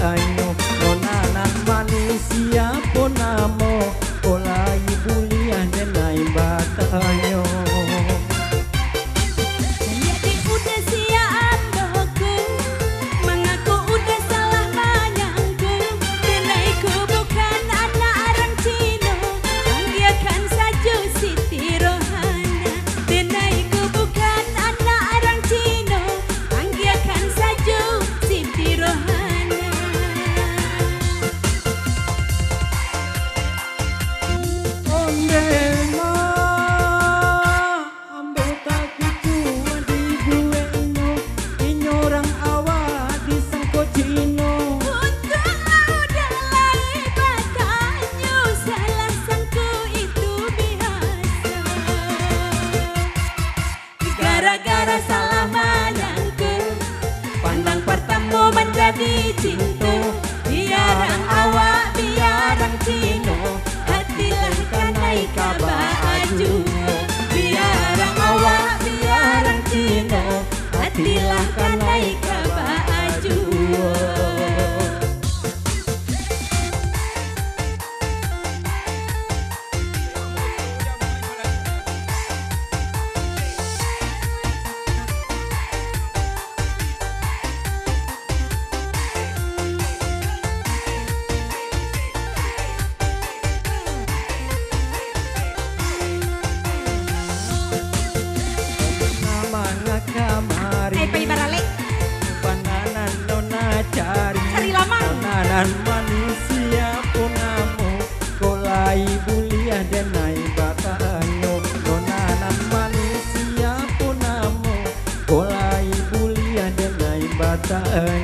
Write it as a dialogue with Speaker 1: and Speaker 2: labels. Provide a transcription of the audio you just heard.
Speaker 1: anyo nonanan manusia ponamo olai buliah denai bata anyo.
Speaker 2: Gara-gara salah menyangka, pandang pertama menjadi cinta. Biarang awak, biarang cino, hatilah kanai kabaju. Biarang awak, biarang cino, hatilah kanai kabaju.
Speaker 1: Nonanan manusia ponamo kolai buliah denai bata anyo nonanan manusia ponamo kolai buliah denai bata anyo.